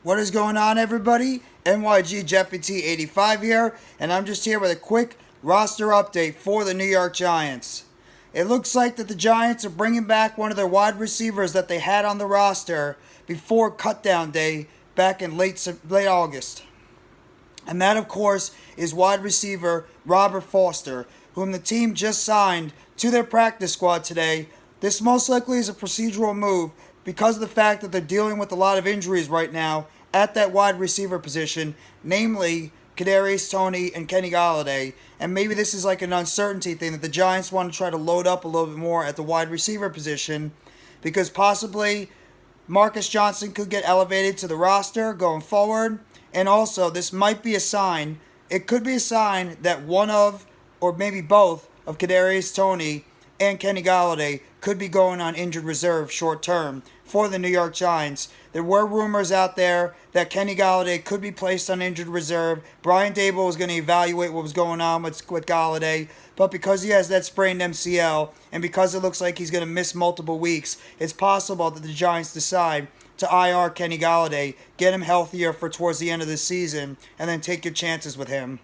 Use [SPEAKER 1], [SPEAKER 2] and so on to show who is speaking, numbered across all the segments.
[SPEAKER 1] What is going on, everybody? NYGJeffyT85 here, and I'm just here with a quick roster update for the New York Giants. It looks like that the Giants are bringing back one of their wide receivers that they had on the roster before cutdown day back in late August. And that, of course, is wide receiver Robert Foster, whom the team just signed to their practice squad today. This most likely is a procedural move because of the fact that they're dealing with a lot of injuries right now at that wide receiver position, namely Kadarius Toney and Kenny Golladay. And maybe this is like an uncertainty thing that the Giants want to try to load up a little bit more at the wide receiver position because possibly Marcus Johnson could get elevated to the roster going forward. And also, this might be a sign, it could be a sign that one of, or maybe both, of Kadarius Toney and Kenny Golladay could be going on injured reserve short term for the New York Giants. There were rumors out there that Kenny Golladay could be placed on injured reserve. Brian Daboll was going to evaluate what was going on with Golladay, but because he has that sprained MCL and because it looks like he's going to miss multiple weeks, it's possible that the Giants decide to IR Kenny Golladay, get him healthier for towards the end of the season, and then take your chances with him.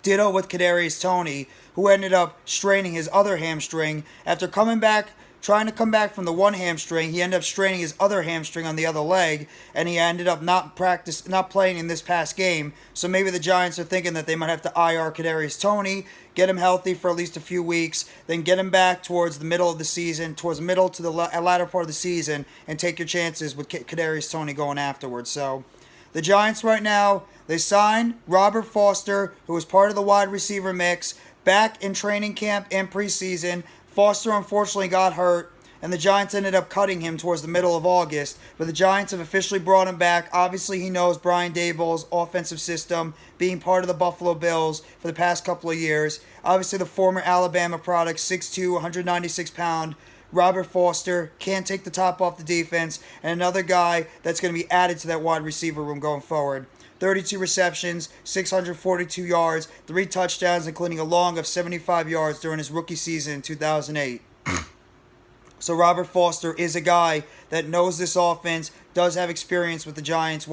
[SPEAKER 1] Ditto with Kadarius Toney, who ended up straining his other hamstring after trying to come back from the one hamstring. He ended up straining his other hamstring on the other leg, and he ended up not playing in this past game. So maybe the Giants are thinking that they might have to IR Kadarius Toney, get him healthy for at least a few weeks, then get him back towards the middle of the season, towards the middle to the latter part of the season, and take your chances with Kadarius Toney going afterwards. So the Giants right now, they signed Robert Foster, who was part of the wide receiver mix, back in training camp and preseason. Foster unfortunately got hurt, and the Giants ended up cutting him towards the middle of August. But the Giants have officially brought him back. Obviously, he knows Brian Daboll's offensive system, being part of the Buffalo Bills for the past couple of years. Obviously, the former Alabama product, 6'2", 196-pound Robert Foster, can't take the top off the defense, and another guy that's going to be added to that wide receiver room going forward. 32 receptions, 642 yards, 3 touchdowns, including a long of 75 yards during his rookie season in 2008. So Robert Foster is a guy that knows this offense, does have experience with the Giants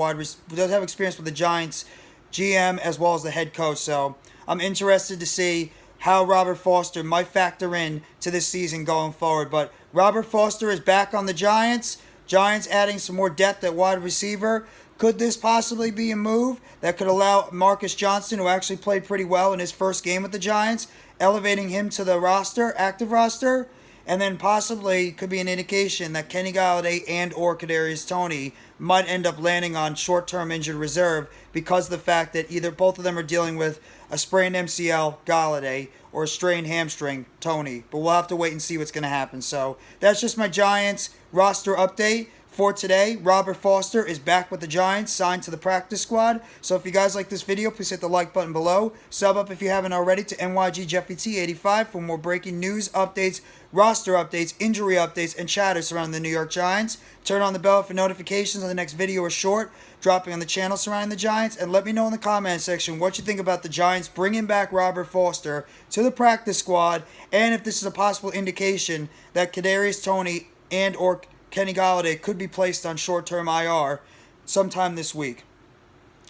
[SPEAKER 1] GM as well as the head coach. So I'm interested to see how Robert Foster might factor in to this season going forward. But Robert Foster is back on the Giants. Giants adding some more depth at wide receiver. Could this possibly be a move that could allow Marcus Johnson, who actually played pretty well in his first game with the Giants, elevating him to the roster, active roster? And then possibly could be an indication that Kenny Golladay and or Kadarius Toney might end up landing on short-term injured reserve because of the fact that either both of them are dealing with a sprained MCL, Golladay, or a strained hamstring, Toney. But we'll have to wait and see what's going to happen. So that's just my Giants roster update for today. Robert Foster is back with the Giants, signed to the practice squad. So if you guys like this video, please hit the like button below. Sub up if you haven't already to NYGJeffyT85 for more breaking news, updates, roster updates, injury updates, and chatter surrounding the New York Giants. Turn on the bell for notifications on the next video or short dropping on the channel surrounding the Giants. And let me know in the comment section what you think about the Giants bringing back Robert Foster to the practice squad, and if this is a possible indication that Kadarius Toney and or Kenny Golladay could be placed on short-term IR sometime this week.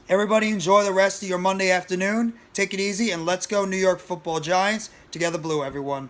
[SPEAKER 1] Everybody enjoy the rest of your Monday afternoon. Take it easy, and let's go New York Football Giants. Together Blue, everyone.